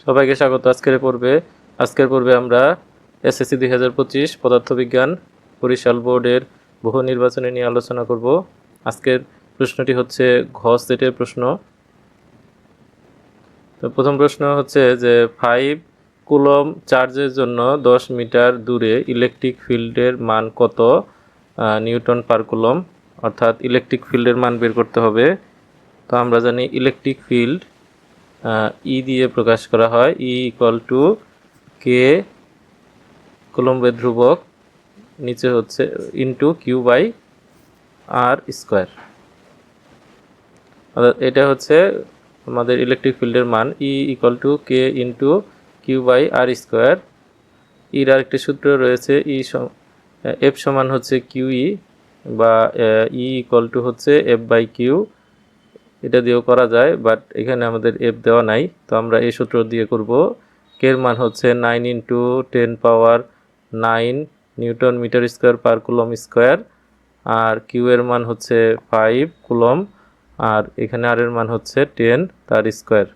সবাইকে স্বাগত। আজকের পর্বে আমরা এসএসসি 2025 পদার্থবিজ্ঞান বরিশাল বোর্ডের বহু নির্বাচনী নিয়ে আলোচনা করব। আজকের প্রশ্নটি হচ্ছে ঘ সেটের প্রশ্ন। তো প্রথম প্রশ্ন হচ্ছে যে 5 কুলম চার্জের জন্য 10 মিটার দূরে ইলেকট্রিক ফিল্ডের মান কত নিউটন পার কুলম, অর্থাৎ ইলেকট্রিক ফিল্ডের মান বের করতে হবে। তো আমরা জানি ইলেকট্রিক ফিল্ড ই দিয়ে প্রকাশ করা হয়, ই ইকুয়াল টু কে কুলম্বের ধ্রুবক নিচে হচ্ছে into Q by R square. অর্থাৎ এটা হচ্ছে আমাদের ইলেকট্রিক ফিল্ডের মান, E equal to K into Q by R square. ইর আরেকটি সূত্র রয়েছে, এফ সমান হচ্ছে কিউ ই বা ই ইকুয়াল টু হচ্ছে এফ বাই কিউ। এটা দিয়েও করা যায়, বাট এখানে আমাদের এফ দেওয়া নাই, তো আমরা এই সূত্র দিয়ে করব। কের মান হচ্ছে 9 into 10 power 9 newton metre square per coulomb square, আর কিউ এর মান হচ্ছে 5 কুলম, আর এখানে আর এর মান হচ্ছে 10 তার স্কোয়ার।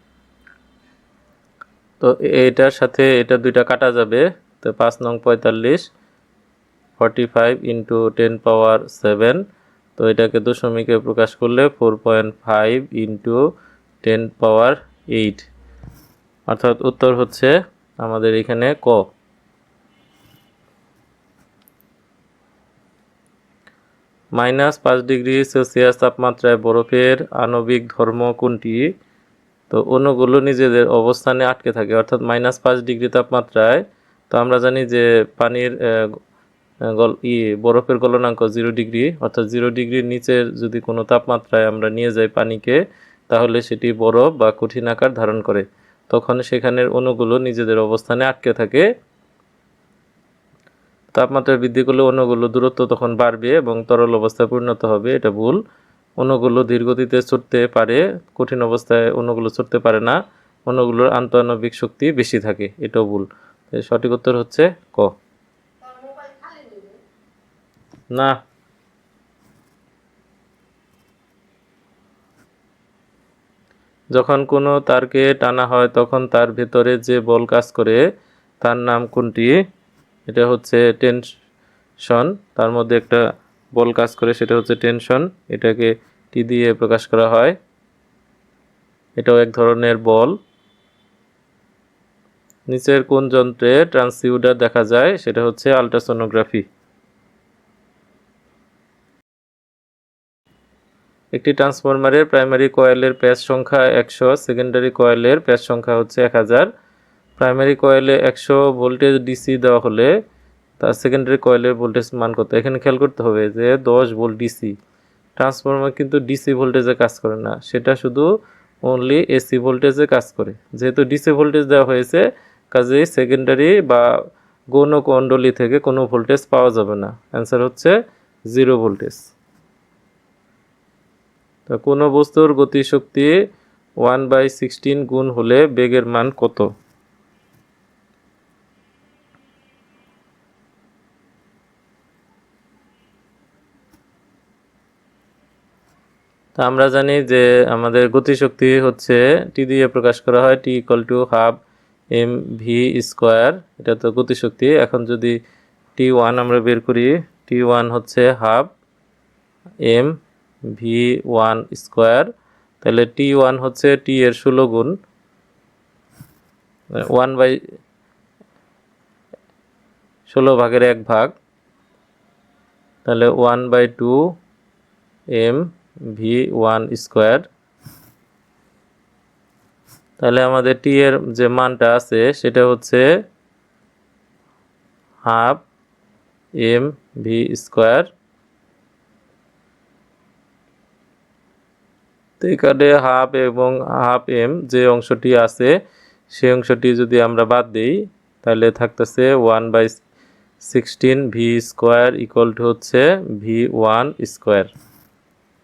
তো এটার সাথে এটা দুইটা কাটা যাবে, তো 5 নং 45 45 ইন্টু 10 পাওয়ার 7, তো এটাকে দশমিকে প্রকাশ করলে 4.5 ইন্টু 10 পাওয়ার 8, অর্থাৎ উত্তর হচ্ছে আমাদের এখানে ক। -5 ডিগ্রি সেলসিয়াস তাপমাত্রায় বরফের আণবিক ধর্ম কোনটি? তো অণুগুলো নিজেদের অবস্থানে আটকে থাকে, অর্থাৎ -5 ডিগ্রি তাপমাত্রায়। তো আমরা জানি যে পানির বরফের গলনাঙ্ক 0 ডিগ্রি, অর্থাৎ 0 ডিগ্রির নিচের যদি কোনো তাপমাত্রায় আমরা নিয়ে যাই পানিকে, তাহলে সেটি বরফ বা কঠিন আকার ধারণ করে, তখন সেখানের অণুগুলো নিজেদের অবস্থানে আটকে থাকে। তাপমাত্রা বৃদ্ধি করলে অণুগুলো দূরত্ব তখন বাড়বে এবং তরল অবস্থায় পরিণত হবে, এটা ভুল। অণুগুলো ধীরগতিতে ছুটতে পারে, কঠিন অবস্থায় অণুগুলো ছুটতে পারে না, অণুগুলোর আন্তঃআণবিক শক্তি বেশি থাকে, এটাও ভুল। সঠিক উত্তর হচ্ছে ক। না, যখন কোনো তারকে টানা হয় তখন তার ভেতরে যে বল কাজ করে তার নাম কোনটি? এটা হচ্ছে টেনশন। তার মধ্যে একটা বল কাজ করে, সেটা হচ্ছে টেনশন। এটাকে টি দিয়ে প্রকাশ করা হয়, এটাও এক ধরনের বল। নিচের কোন যন্ত্রে ট্রান্সডিউসার দেখা যায়? সেটা হচ্ছে আল্ট্রাসোনোগ্রাফি। একটি ট্রান্সফরমারের প্রাইমারি কয়েলের প্যাচ সংখ্যা 100, সেকেন্ডারি কয়েলের প্যাচ সংখ্যা হচ্ছে 1000। প্রাইমারি কয়েলে 100 ভোল্টেজ ডিসি দেওয়া হলে তার সেকেন্ডারি কয়েলের ভোল্টেজ মান কত? এখানে খেয়াল করতে হবে যে 10 ভোল্ট ডিসি। ট্রান্সফরমার কিন্তু ডিসি ভোল্টেজে কাজ করে না, সেটা শুধু অনলি এসি ভোল্টেজে কাজ করে। যেহেতু ডিসি ভোল্টেজ দেওয়া হয়েছে, কাজেই সেকেন্ডারি বা গৌণ কুণ্ডলী থেকে কোনো ভোল্টেজ পাওয়া যাবে না। অ্যান্সার হচ্ছে 0 ভোল্টেজ। তো কোনো বস্তুর গতিশক্তি 1/16 গুণ হলে বেগের মান কত? তা আমরা জানি যে আমাদের গতিশক্তি হচ্ছে টি দিয়ে প্রকাশ করা হয়, T equal to half M V square. এটা তো গতিশক্তি। এখন যদি T1 আমরা বের করি, T1 হচ্ছে হাফ এম ভি 1 স্কোয়ার, তাহলে T1 হচ্ছে টি এর 16 গুণ, 1/16 ভাগের 1 ভাগ, তাহলে 1/2 এম ভি 1 স্কোয়ার। তাহলে আমাদের টি এর যে মানটা আছে সেটা হচ্ছে হাফ এম ভি স্কোয়ার। তো এখানে হাফ এবং হাফ এম যে অংশটি আছে সেই অংশটি যদি আমরা বাদ দিই, তাহলে থাকতেছে 1/16 ভি স্কোয়ার ইকুয়াল টু হচ্ছে ভি 1 স্কোয়ার।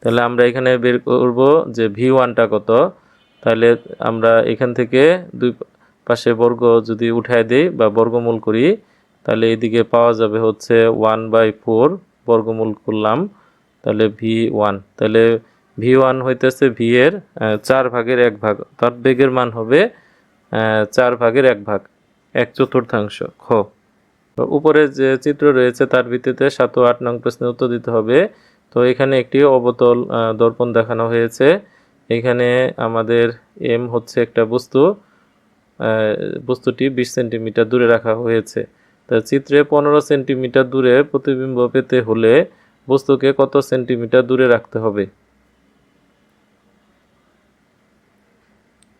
তাহলে আমরা এখানে বের করব যে ভি 1টা কত। তাহলে আমরা এখান থেকে দুই পাশে বর্গ যদি উঠায় দেই বা বর্গমূল করি, তাহলে এদিকে পাওয়া যাবে হচ্ছে 1/4, বর্গমূল করলাম, তাহলে ভি 1। তাহলে ভি 1 হইতেছে ভি এর 4 ভাগের 1 ভাগ, তার বেগের মান হবে 4/1 1/4 খ। উপরে যে চিত্র রয়েছে তার ভিত্তিতে 7 ও 8 নং প্রশ্নের উত্তর দিতে হবে। তো এখানে একটি অবতল দর্পণ দেখানো হয়েছে। এখানে আমাদের এম হচ্ছে একটা বস্তু, বস্তুটি 20 সেন্টিমিটার দূরে রাখা হয়েছে। তা চিত্রে 15 সেন্টিমিটার দূরে প্রতিবিম্ব পেতে হলে বস্তুকে কত সেন্টিমিটার দূরে রাখতে হবে?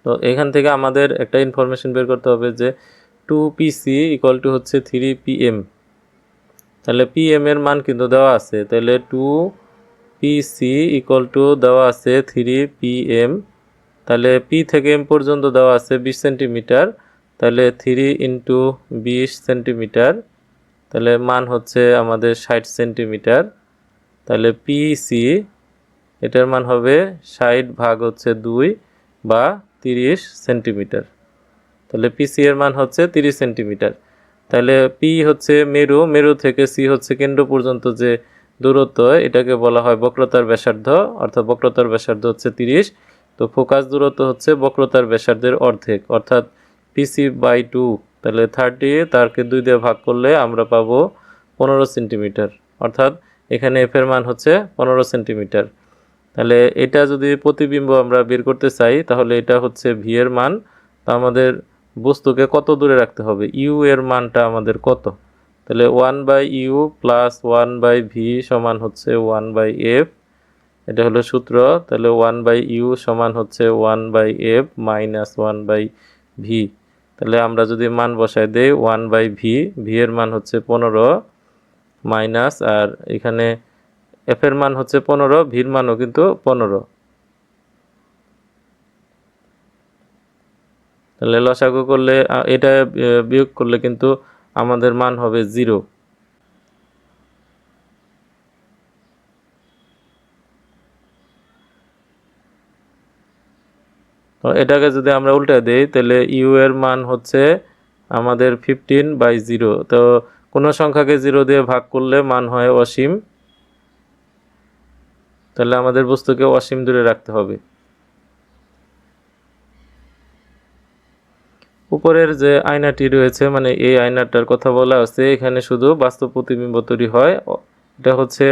তো এখান থেকে আমাদের একটা ইনফরমেশন বের করতে হবে যে 2pc = হচ্ছে 3pm। তাহলে pm এর মান কিন্তু দেওয়া আছে, তাহলে 2pc = দেওয়া আছে 3pm। তাহলে p থেকে m পর্যন্ত দেওয়া আছে 20 সেন্টিমিটার, তাহলে 3 × 20 সেন্টিমিটার, তাহলে মান হচ্ছে আমাদের 60 সেন্টিমিটার। তাহলে pc এটার মান হবে 60/2 বা 30 সেন্টিমিটার। তাহলে পিসি এর মান হচ্ছে 30 সেন্টিমিটার। তাহলে পি হচ্ছে মেরু থেকে সি হচ্ছে কেন্দ্র পর্যন্ত যে দূরত্ব, এটাকে বলা হয় বক্রতার ব্যাসার্ধ, অর্থাৎ বক্রতার ব্যাসার্ধ হচ্ছে 30। তো ফোকাস দূরত্ব হচ্ছে বক্রতার ব্যাসার্ধের অর্ধেক, অর্থাৎ PC/2। তাহলে 30 তারকে 2 দিয়ে ভাগ করলে আমরা পাবো 15 সেন্টিমিটার, অর্থাৎ এখানে এফ এর মান হচ্ছে 15 সেন্টিমিটার। তাহলে এটা যদি প্রতিবিম্ব আমরা বের করতে চাই তাহলে এটা হচ্ছে ভি এর মান। তো আমাদের বস্তুকে কত দূরে রাখতে হবে, ইউ এর মানটা আমাদের কত? তাহলে 1/u + 1/v সমান হচ্ছে 1/f, এটা হলো সূত্র। তাহলে 1/u সমান হচ্ছে 1/f - 1/v। তাহলে আমরা যদি মান বসাই দেই 1/v, ভি এর মান হচ্ছে 15 মাইনাস, আর এখানে এফ এর মান হচ্ছে 15, ভির মানও কিন্তু 15। তাহলে লসাগু করলে এটা বিয়োগ করলে কিন্তু আমাদের মান হবে 0। তো এটাকে যদি আমরা উল্টে দেই তাহলে ইউ এর মান হচ্ছে আমাদের 15/0। তো কোনো সংখ্যাকে 0 দিয়ে ভাগ করলে মান হয় অসীম, তাহলে আমাদের বস্তুকে অসীম দূরে রাখতে হবে। উপরের যে আয়নাটি রয়েছে, মানে এই আয়নাটার কথা বলা আছে, এখানে শুধু বাস্তব প্রতিবিম্ব তৈরি হয়। এটা হচ্ছে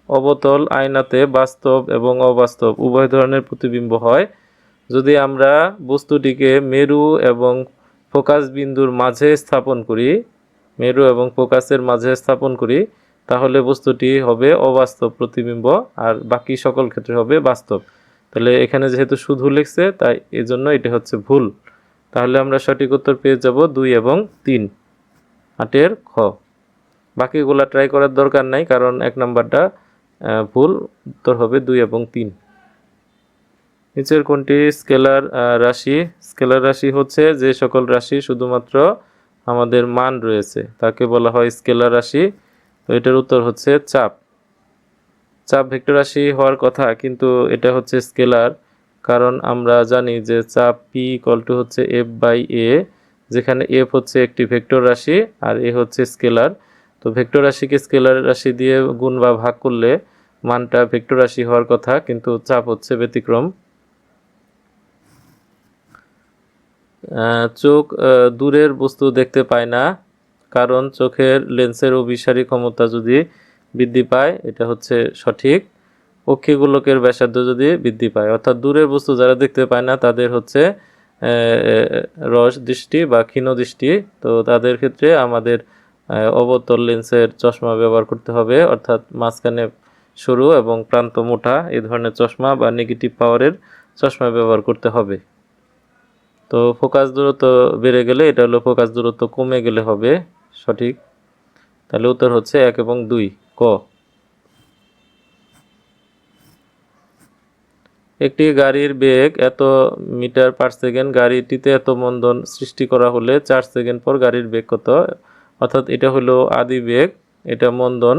অবতল আয়নাতে বাস্তব এবং অবাস্তব উভয় ধরনের প্রতিবিম্ব হয়। যদি আমরা বস্তুটিকে মেরু এবং ফোকাস বিন্দুর মাঝে স্থাপন করি, মেরু এবং ফোকাসের মাঝে স্থাপন করি, তাহলে বস্তুটি হবে অবাস্তব প্রতিবিম্ব, আর বাকি সকল ক্ষেত্রে হবে বাস্তব। তাহলে এখানে যেহেতু শুধু লিখছে তাই এজন্য এটা হচ্ছে ভুল। তাহলে আমরা সঠিক উত্তর পেয়ে যাব 2 এবং 3, 8 খ। বাকিগুলা ট্রাই করার দরকার নাই, কারণ 1 নাম্বারটা ভুল। উত্তর হবে 2 এবং 3। নিচের কোনটি স্কেলার রাশি? স্কেলার রাশি হচ্ছে যে সকল রাশি শুধুমাত্র আমাদের মান রয়েছে তাকে বলা হয় স্কেলার রাশি। তো এটার উত্তর হচ্ছে চাপ। চাপ ভেক্টর রাশি হওয়ার কথা, কিন্তু এটা হচ্ছে স্কেলার, কারণ আমরা জানি যে চাপ P = হচ্ছে F/A, যেখানে F হচ্ছে একটি ভেক্টর রাশি আর A হচ্ছে স্কেলার। তো ভেক্টর রাশিকে স্কেলার রাশি দিয়ে গুণ বা ভাগ করলে মানটা ভেক্টর রাশি হওয়ার কথা, কিন্তু চাপ হচ্ছে ব্যতিক্রম। চোখ দূরের বস্তু দেখতে পায় না, কারণ চোখের লেন্সের অভিসারী ক্ষমতা যদি বৃদ্ধি পায়, এটা হচ্ছে সঠিক। অক্ষিগোলকের ব্যাসার্ধ যদি বৃদ্ধি পায়, অর্থাৎ দূরের বস্তু যারা দেখতে পায় না তাদের হচ্ছে রস দৃষ্টি বা ক্ষীণ দৃষ্টি। তো তাদের ক্ষেত্রে আমাদের অবতল লেন্সের চশমা ব্যবহার করতে হবে, অর্থাৎ মাঝখানে সরু এবং প্রান্ত মোটা এই ধরনের চশমা বা নেগেটিভ পাওয়ারের চশমা ব্যবহার করতে হবে। তো ফোকাস দূরত্ব বেড়ে গেলে, এটা হলো ফোকাস দূরত্ব কমে গেলে হবে সঠিক। তাহলে উত্তর হচ্ছে 1 এবং 2 ক। একটি গাড়ির বেগ এত মিটার/সেকেন্ড, গাড়িটিতে এত মন্দন সৃষ্টি করা হলে 4 সেকেন্ড পর গাড়ির বেগ কত? অর্থাৎ এটা হলো আদি বেগ, এটা মন্দন।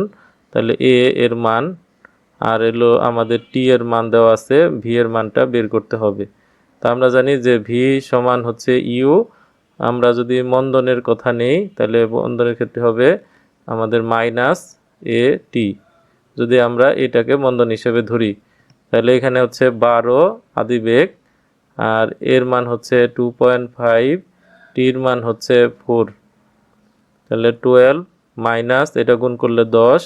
তাহলে এ এর মান, আর এলো আমাদের টি এর মান দেওয়া আছে, ভি এর মানটা বের করতে হবে। তা আমরা জানি যে ভি সমান হচ্ছে ইউ। আমরা যদি মন্দনের কথা নেই তাহলে মন্দনের ক্ষেত্রে হবে আমাদের -AT, যদি আমরা এটাকে মন্দন হিসেবে ধরি। তাহলে এখানে হচ্ছে 12 আদিবেগ আর এর মান হচ্ছে 2.5, টির মান হচ্ছে 4। তাহলে 12 মাইনাস এটা গুণ করলে 10,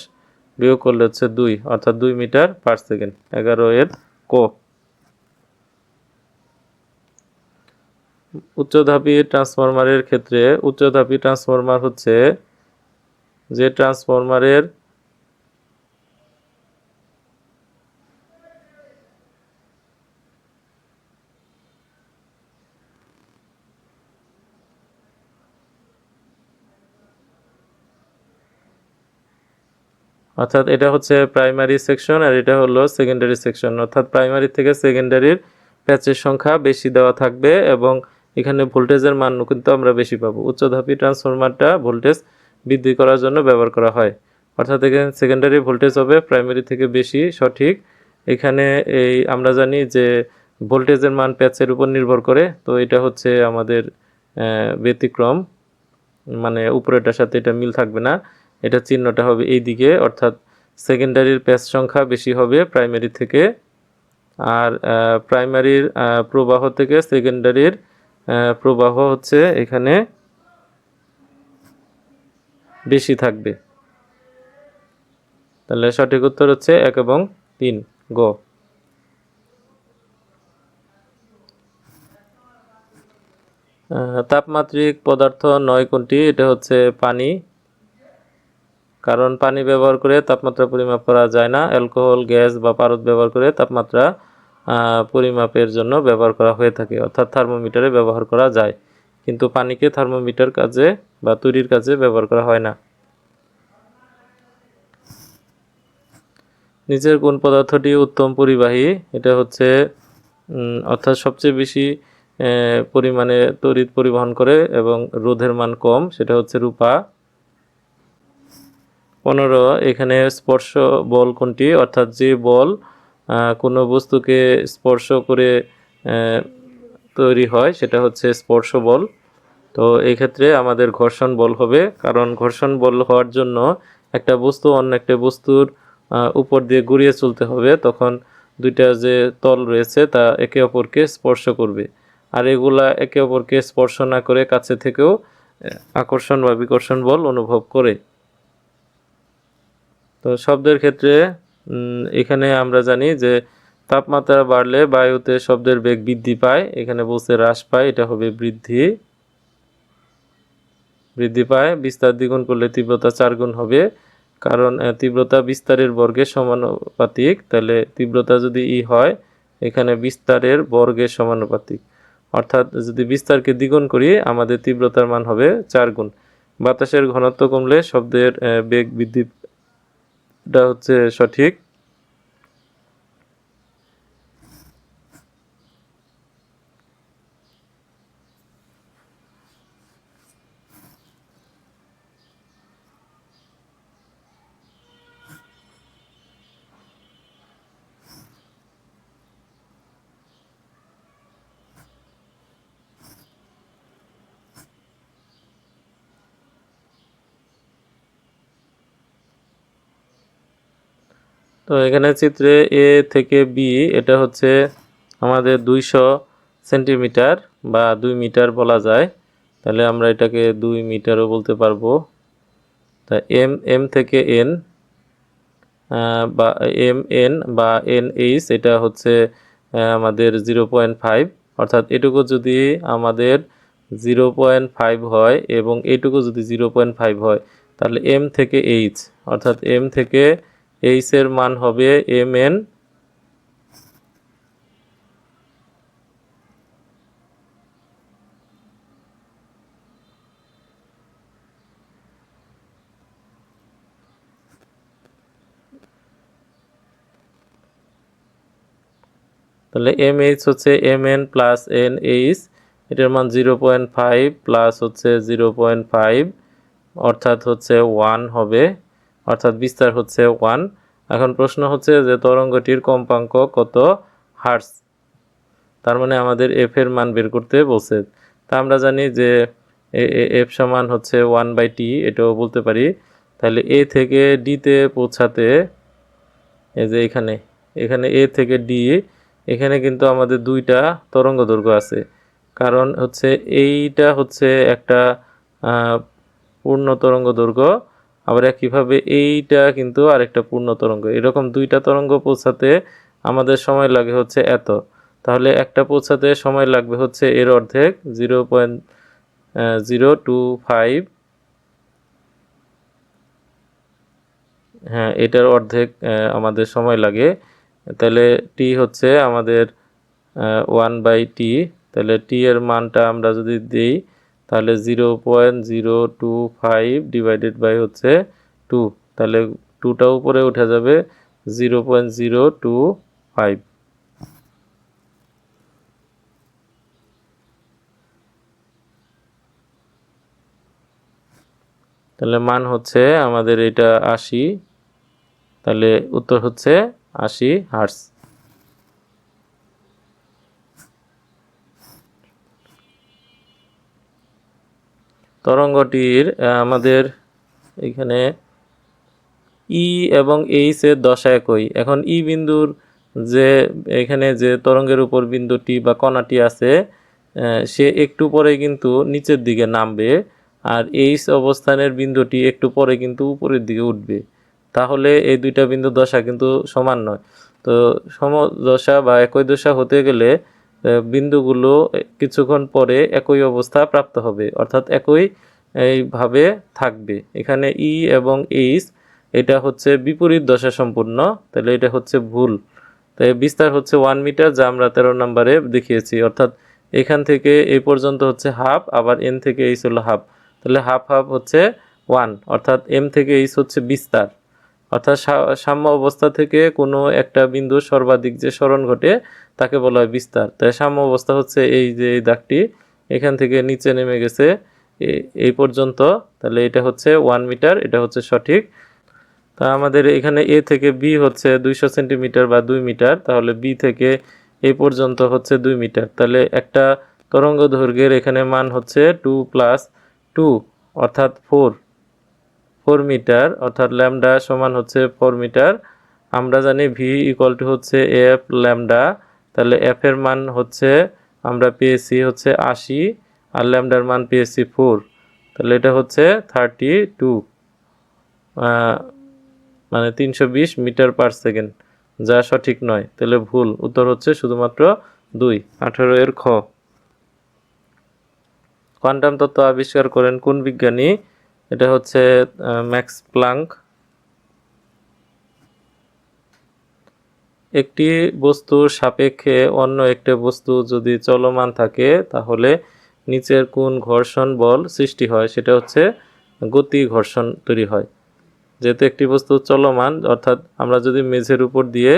বিয়োগ করলে হচ্ছে 2, অর্থাৎ 2 মিটার পার সেকেন্ড। 11 এর ক। উচ্চধাপী ট্রান্সফরমারের ক্ষেত্রে উচ্চধাপী ট্রান্সফরমার হচ্ছে যে ট্রান্সফরমারের অর্থাৎ এটা হচ্ছে প্রাইমারি সেকশন আর এটা হলো সেকেন্ডারি সেকশন। অর্থাৎ প্রাইমারি থেকে সেকেন্ডারির প্যাচের সংখ্যা বেশি দেওয়া থাকবে এবং এখানে ভোল্টেজের মানও কিন্তু আমরা বেশি পাবো। উচ্চধাপী ট্রান্সফরমারটা ভোল্টেজ বৃদ্ধি করার জন্য ব্যবহার করা হয়। অর্থাৎ এখানে সেকেন্ডারি ভোল্টেজ হবে প্রাইমারি থেকে বেশি, সঠিক। এখানে এই আমরা জানি যে ভোল্টেজের মান প্যাচের উপর নির্ভর করে, তো এটা হচ্ছে আমাদের ব্যতিক্রম, মানে উপরেটার সাথে এটা মিল থাকবে না, এটা চিহ্নটা হবে এই দিকে, অর্থাৎ সেকেন্ডারির প্যাচ সংখ্যা বেশি হবে প্রাইমারি থেকে, আর প্রাইমারির প্রবাহ থেকে সেকেন্ডারির প্রবাহ হচ্ছে এখানে বেশি থাকবে। তাহলে সঠিক উত্তর হচ্ছে 1 এবং 3 গ। তাপমাত্রিক পদার্থ নয় কোনটি? এটা হচ্ছে পানি, কারণ পানি ব্যবহার করে তাপমাত্রা পরিমাপ করা যায় না। অ্যালকোহল, গ্যাস বা পারদ ব্যবহার করে তাপমাত্রা পরিমাপের জন্য ব্যবহার করা হয়ে থাকে, অর্থাৎ থার্মোমিটারে ব্যবহার করা যায়, কিন্তু পানিকে থার্মোমিটার কাজে বা তৈরির কাজে ব্যবহার করা হয় না। নিচের কোন পদার্থটি উত্তম পরিবাহী? এটা হচ্ছে অর্থাৎ সবচেয়ে বেশি পরিমাণে তড়িৎ পরিবহন করে এবং রোধের মান কম, সেটা হচ্ছে রূপা। 15 এখানে স্পর্শ বল কোনটি? অর্থাৎ যে বল কোনো বস্তুকে স্পর্শ করে তৈরি হয় সেটা হচ্ছে স্পর্শ বল। তো এই ক্ষেত্রে আমাদের ঘর্ষণ বল হবে, কারণ ঘর্ষণ বল হওয়ার জন্য একটা বস্তু অন্য একটা বস্তুর উপর দিয়ে ঘুরিয়ে চলতে হবে, তখন দুইটা যে তল রয়েছে তা একে অপরকে স্পর্শ করবে, আর এগুলা একে অপরকে স্পর্শ না করে কাছে থেকেও আকর্ষণ বা বিকর্ষণ বল অনুভব করে। তো শব্দের ক্ষেত্রে এখানে আমরা জানি যে তাপমাত্রা বাড়লে বায়ুতে শব্দের বেগ বৃদ্ধি পায়, এখানে বলছে হ্রাস পায়, এটা হবে বৃদ্ধি। বৃদ্ধি পায়। বিস্তার দ্বিগুণ করলে তীব্রতা 4 গুণ হবে, কারণ তীব্রতা বিস্তারের বর্গের সমানুপাতিক। তাহলে তীব্রতা যদি হয় এখানে বিস্তারের বর্গের সমানুপাতিক, অর্থাৎ যদি বিস্তারকে দ্বিগুণ করি আমাদের তীব্রতার মান হবে 4 গুণ। বাতাসের ঘনত্ব কমলে শব্দের বেগ বৃদ্ধিটা হচ্ছে সঠিক। তো এখানে চিত্রে এ থেকে বি, এটা হচ্ছে আমাদের 200 সেন্টিমিটার বা 2 মিটার বলা যায়, তাহলে আমরা এটাকে 2 মিটারও বলতে পারবো। তা এম থেকে এন বা এন বা এইচ, এটা হচ্ছে আমাদের 0.5, অর্থাৎ এটুকু যদি আমাদের 0.5 হয় এবং এটুকু যদি 0.5 হয় তাহলে এম থেকে এইচ, অর্থাৎ এম থেকে এইচ এর মান হবে এম এন তাহলে এম এইচ হচ্ছে M N plus N H, এটার মান 0.5 প্লাস হচ্ছে 0.5, অর্থাৎ হচ্ছে 1 হবে, অর্থাৎ বিস্তার হচ্ছে 1। এখন প্রশ্ন হচ্ছে যে তরঙ্গটির কম্পাঙ্ক কত হার্টজ, তার মানে আমাদের এফ এর মান বের করতে বলছে। তা আমরা জানি যে এফ সমান হচ্ছে 1/t, এটাও বলতে পারি। তাহলে এ থেকে ডিতে পৌঁছাতে এই যে এখানে এ থেকে ডি এখানে কিন্তু আমাদের দুইটা তরঙ্গ দৈর্ঘ্য আছে, কারণ হচ্ছে এইটা হচ্ছে একটা পূর্ণ তরঙ্গ দৈর্ঘ্য, আবার একইভাবে এইটা কিন্তু আরেকটা পূর্ণ তরঙ্গ। এরকম দুইটা তরঙ্গ পৌঁছাতে আমাদের সময় লাগে হচ্ছে এত, তাহলে একটা পৌঁছাতে সময় লাগবে হচ্ছে এর অর্ধেক 0.025, হ্যাঁ এটার অর্ধেক আমাদের সময় লাগে। তাহলে টি হচ্ছে আমাদের 1/t, তাহলে টি এর মানটা আমরা যদি দিই তাহলে 0.025 ডিভাইডেড বাই হচ্ছে 2, তাহলে 2টা উপরে উঠে যাবে 0.025। তাহলে মান হচ্ছে আমাদের এটা 80, তাহলে উত্তর হচ্ছে 80 হার্টজ। তরঙ্গটির আমাদের এখানে ই এবং এইচ এর দশা একই। এখন ই বিন্দুর যে এখানে যে তরঙ্গের উপর বিন্দুটি বা কণাটি আছে সে একটু পরে কিন্তু নিচের দিকে নামবে, আর এইচ অবস্থানের বিন্দুটি একটু পরে কিন্তু উপরের দিকে উঠবে। তাহলে এই দুইটা বিন্দুর দশা কিন্তু সমান নয়। তো সমদশা বা একই দশা হতে গেলে বিন্দুগুলো কিছুক্ষণ পরে একই অবস্থা প্রাপ্ত হবে, অর্থাৎ একই এইভাবে থাকবে। এখানে ই এবং এইচ এটা হচ্ছে বিপরীত দশা সম্পূর্ণ, তাহলে এটা হচ্ছে ভুল। তাই বিস্তার হচ্ছে 1 মিটার, যা আমরা 13 নম্বরে দেখিয়েছি, অর্থাৎ এখান থেকে এই পর্যন্ত হচ্ছে হাফ, আবার এন থেকে এইচ হলো হাফ, তাহলে হাফ হাফ হচ্ছে 1, অর্থাৎ এম থেকে এইচ হচ্ছে বিস্তার। অর্থাৎ সাম্য অবস্থা থেকে কোনো একটা বিন্দুর সর্বাধিক যে সরণ ঘটে তাকে বলা হয় বিস্তার। তাই সাম্য অবস্থা হচ্ছে এই যে এই দাগটি এখান থেকে নিচে নেমে গেছে এই পর্যন্ত, তাহলে এটা হচ্ছে 1 মিটার, এটা হচ্ছে সঠিক। তা আমাদের এখানে এ থেকে বি হচ্ছে 200 সেন্টিমিটার বা 2 মিটার, তাহলে বি থেকে এই পর্যন্ত হচ্ছে 2 মিটার, তাহলে একটা তরঙ্গ দৈর্ঘ্যের এখানে মান হচ্ছে 2 + 2 অর্থাৎ 4 মিটার, অর্থাৎ ল্যামডা সমান হচ্ছে 4 মিটার। আমরা জানি ভি ইকুয়াল টু হচ্ছে এফ ল্যামডা, তাহলে এফ এর মান হচ্ছে আমরা পেয়েছি হচ্ছে 80, আর ল্যামডার মান পেয়েছি 4, তাহলে এটা হচ্ছে 32 মানে 320 মিটার পার সেকেন্ড, যা সঠিক নয়, তাহলে ভুল। উত্তর হচ্ছে শুধুমাত্র 2। 18 এর খ। কোয়ান্টাম তত্ত্ব আবিষ্কার করেন কোন বিজ্ঞানী? এটা হচ্ছে ম্যাক্স প্লাঙ্ক। একটি বস্তুর সাপেক্ষে অন্য একটি বস্তু যদি চলমান থাকে তাহলে নিচের কোন ঘর্ষণ বল সৃষ্টি হয়? সেটা হচ্ছে গতি ঘর্ষণ তৈরি হয়। যেহেতু একটি বস্তু চলমান, অর্থাৎ আমরা যদি মেঝের উপর দিয়ে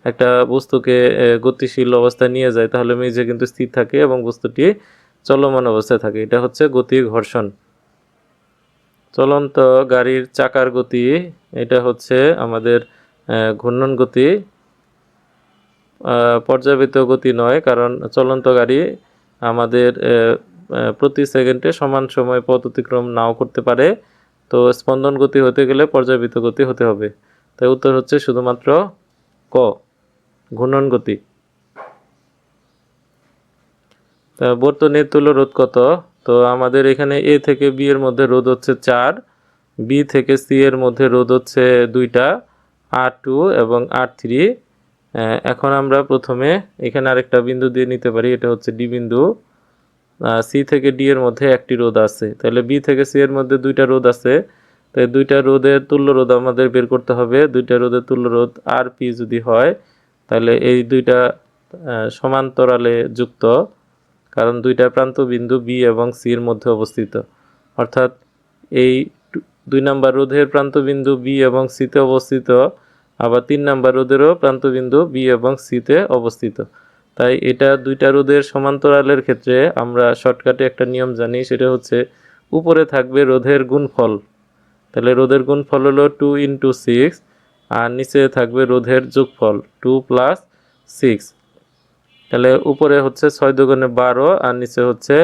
একটা বস্তুকে গতিশীল অবস্থায় নিয়ে যাই তাহলে মেঝে কিন্তু স্থির থাকে এবং বস্তুটি চলমান অবস্থায় থাকে, এটা হচ্ছে গতি ঘর্ষণ। চলন্ত গাড়ির চাকার গতি এটা হচ্ছে আমাদের ঘূর্ণন গতি, পর্যাবৃত্ত গতি নয়, কারণ চলন্ত গাড়ি আমাদের প্রতি সেকেন্ডে সমান সময় পথ অতিক্রম নাও করতে পারে। তো স্পন্দন গতি হতে গেলে পর্যাবৃত্ত গতি হতে হবে, তাই উত্তর হচ্ছে শুধুমাত্র ক, ঘূর্ণন গতি। বর্তনীর তুল্য রোধ কত? তো আমাদের এখানে এ থেকে বি এর মধ্যে রোধ হচ্ছে 4, বি থেকে সি এর মধ্যে রোধ হচ্ছে 2টা, R2 এবং R3। এখন আমরা প্রথমে এখানে আরেকটা বিন্দু দিয়ে নিতে পারি, এটা হচ্ছে ডি বিন্দু। সি থেকে ডি এর মধ্যে একটি রোধ আছে, তাহলে বি থেকে সি এর মধ্যে 2টা রোধ আছে, তাই 2টা রোধের তুল্য রোধ আমাদের বের করতে হবে। 2টা রোধের তুল্য রোধ আর পি যদি হয় তাহলে এই 2টা সমান্তরালে যুক্ত, কারণ 2টা প্রান্ত বিন্দু বি এবং সি এর মধ্যে অবস্থিত, অর্থাৎ এই 2 নম্বর রোধের প্রান্ত বিন্দু বি এবং সিতে অবস্থিত, আবার 3 নম্বর রোধেরও প্রান্ত বিন্দু বি এবং সিতে অবস্থিত। তাই এটা 2টা রোধের সমান্তরালের ক্ষেত্রে আমরা শর্টকাটে একটা নিয়ম জানি, সেটা হচ্ছে উপরে থাকবে রোধের গুণফল, তাহলে রোধের গুণফল হলো 2 × 6, আর নিচে থাকবে রোধের যোগফল 2 + 6, তাহলে উপরে হচ্ছে 6 × 2 = 12 আর নিচে হচ্ছে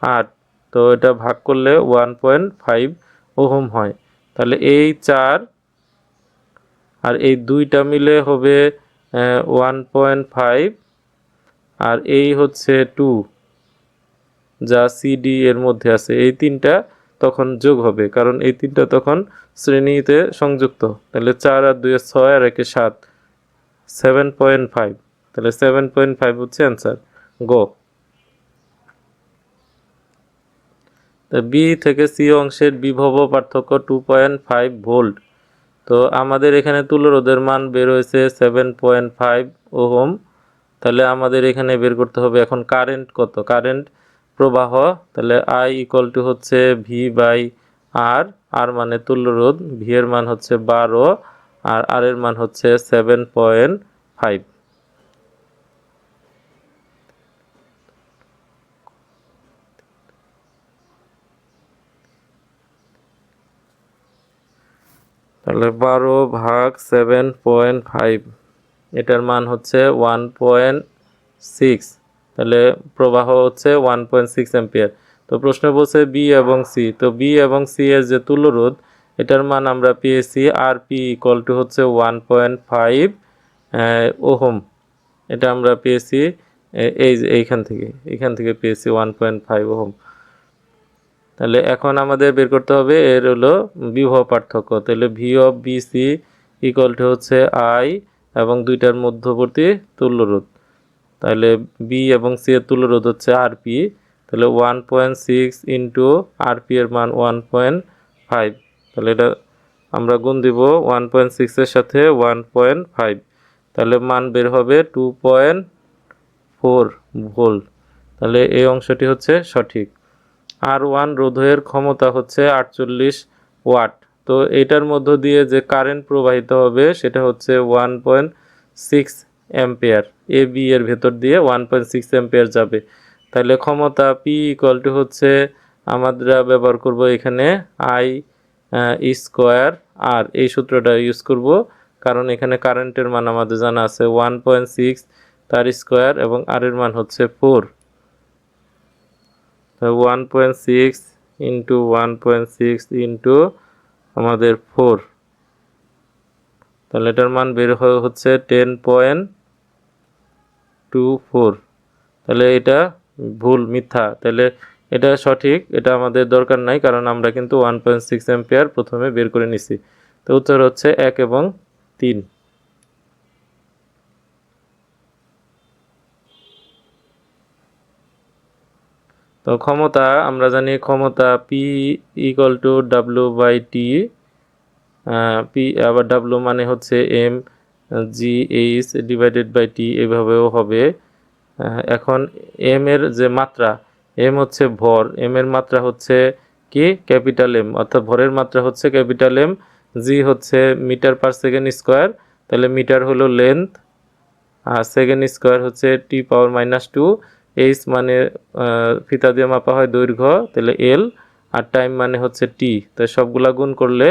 8, তো এটা ভাগ করলে 1.5 ওহম হয়। তাহলে এই 4 আর এই 2টা মিলে হবে 1.5, আর এই হচ্ছে 2 যা সিডি এর মধ্যে আছে, এই তিনটা তখন যোগ হবে, কারণ এই তিনটা তখন শ্রেণীতে সংযুক্ত। তাহলে 4 আর 2 6 আর 1 7, 7.5। তাহলে 7.5 হচ্ছে অ্যান্সার। গো। বি থেকে সি অংশের বিভব পার্থক্য 2.5 ভোল্ট। তো আমাদের এখানে তুল্যরোধের মান বের হয়েছে 7.5 ওহম। তাহলে আমাদের এখানে বের করতে হবে এখন কারেন্ট কত, কারেন্ট প্রবাহ। তাহলে আই ইকুয়াল টু হচ্ছে ভি বাই আর, আর মানে তুল্যরোধ, ভি এর মান হচ্ছে 12 আর আর এর মান হচ্ছে 7.5। তাহলে 12/7.5, এটার মান হচ্ছে 1.6। তাহলে প্রবাহ হচ্ছে 1.6 অ্যাম্পিয়ার। তো প্রশ্ন বলছে বি এবং সি, তো বি এবং সি এর যে তুল্যরোধ, এটার মান আমরা পেয়েছি আর পি ইকুয়াল টু হচ্ছে 1.5 ওহম। এটা আমরা পেয়েছি এইখান থেকে পেয়েছি 1.5 ওহম। তাহলে এখন আমাদের বের করতে হবে এর হলো বিভব পার্থক্য। তাহলে V of B C equal to হচ্ছে আই এবং দুইটার মধ্যবর্তী তুল্যরোধ। তাহলে বি এবং সি এর তুল্যরোধ হচ্ছে আর পি। তাহলে 1.6 ইন্টু আর পি এর মান 1.5। তাহলে এটা আমরা গুণ দিব 1.6 এর সাথে 1.5। তাহলে মান বের হবে 2.4 ভোল্ট। তাহলে এই অংশটি হচ্ছে সঠিক। R1 রোধের ক্ষমতা হচ্ছে 48 ওয়াট। তো এটার মধ্য দিয়ে যে কারেন্ট প্রবাহিত হবে সেটা হচ্ছে 1.6 অ্যাম্পিয়ার। এ বি এর ভেতর দিয়ে 1.6 অ্যাম্পিয়ার যাবে। তাহলে ক্ষমতা P ইকুয়াল টু হচ্ছে আমরা ব্যবহার করব এখানে I স্কোয়ার আর, এই সূত্রটা ইউজ করব, কারণ এখানে কারেন্টের মান আমাদের জানা আছে 1.6 তার স্কোয়ার এবং আর এর মান হচ্ছে 4। 1.6 ইন্টু 1.6 ইন্টু আমাদের 4, তাহলে এটার মান বের হচ্ছে 10.24। তাহলে এটা ভুল, মিথ্যা। তাহলে এটা সঠিক, এটা আমাদের দরকার নাই, কারণ আমরা কিন্তু 1.6 অ্যাম্পিয়ার প্রথমে বের করে নিছি। তো উত্তর হচ্ছে 1 এবং 3। তো ক্ষমতা আমরা জানি ক্ষমতা P equal to W by T. P আবার ডাব্লিউ মানে হচ্ছে M G H divided by T, এভাবেও হবে। এখন এম এর যে মাত্রা, এম হচ্ছে ভর, এম এর মাত্রা হচ্ছে কি ক্যাপিটাল এম, অর্থাৎ ভরের মাত্রা হচ্ছে ক্যাপিটাল এম। জি হচ্ছে মিটার পার সেকেন্ড স্কোয়ার, তাহলে মিটার হলো লেন্থ, আর সেকেন্ড স্কোয়ার হচ্ছে টি পাওয়ার -2। এইচ মানে ফিতা দিয়ে মাপা হয় দৈর্ঘ্য, তাহলে এল, আর টাইম মানে হচ্ছে টি। তো সবগুলা গুণ করলে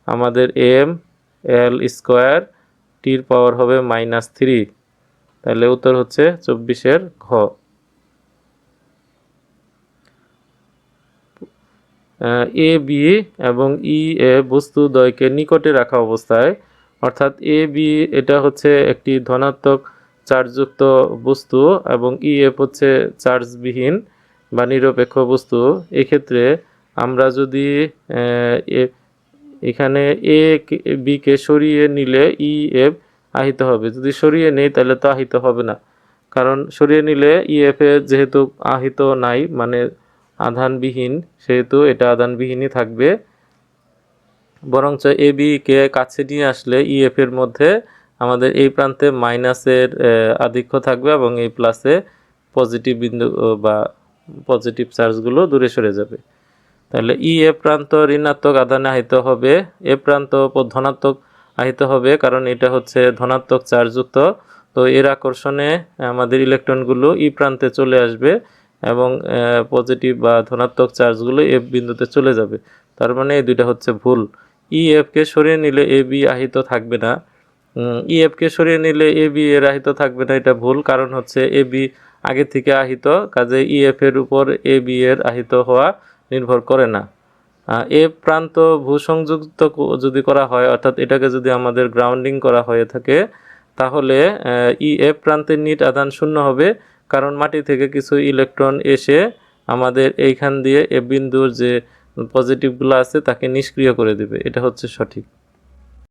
আমাদের এম এল স্কোয়ার টির পাওয়ার হবে -3। তাহলে উত্তর হচ্ছে 24-এর ঘ। এ বি এবং ই এ বস্তু দ্বয়কে নিকটে রাখা অবস্থায়, অর্থাৎ এ বি এটা হচ্ছে একটি ধনাত্মক চার্জযুক্ত বস্তু এবং ই এফ হচ্ছে চার্জবিহীন বা নিরপেক্ষ বস্তু। এক্ষেত্রে আমরা যদি এখানে এ বি কে সরিয়ে নিলে ই এফ আহিত হবে, যদি সরিয়ে নেই তাহলে তো আহিত হবে না, কারণ সরিয়ে নিলে ই এফ এ যেহেতু আহিত নাই মানে আধানবিহীন, সেহেতু এটা আধানবিহীনই থাকবে। বরঞ্চ এ বি কে কাছে নিয়ে আসলে ই এফ এর মধ্যে আমাদের এই প্রান্তে মাইনাসের আধিক্য থাকবে এবং এই প্লাসে পজিটিভ বিন্দু বা পজিটিভ চার্জগুলো দূরে সরে যাবে। তাহলে ই এ প্রান্ত ঋণাত্মক আধানে আহিত হবে, এ প্রান্ত ধনাত্মক আহিত হবে, কারণ এটা হচ্ছে ধনাত্মক চার্জযুক্ত। তো এর আকর্ষণে আমাদের ইলেকট্রনগুলো ই প্রান্তে চলে আসবে এবং পজিটিভ বা ধনাত্মক চার্জগুলো এফ বিন্দুতে চলে যাবে। তার মানে এই দুইটা হচ্ছে ভুল। ই এফকে সরিয়ে নিলে এ বি আহিত থাকবে না, ই এফকে সরিয়ে নিলে এ বি এর আহিত থাকবে না, এটা ভুল। কারণ হচ্ছে এ বি আগে থেকে আহিত, কাজে ই এফ এর উপর এ বি এর আহিত হওয়া নির্ভর করে না। এ প্রান্ত ভূসংযুক্ত যদি করা হয়, অর্থাৎ এটাকে যদি আমাদের গ্রাউন্ডিং করা হয়ে থাকে, তাহলে ই এফ প্রান্তের নিট আধান শূন্য হবে, কারণ মাটি থেকে কিছু ইলেকট্রন এসে আমাদের এইখান দিয়ে এ বিন্দুর যে পজিটিভগুলো আছে তাকে নিষ্ক্রিয় করে দেবে, এটা হচ্ছে সঠিক।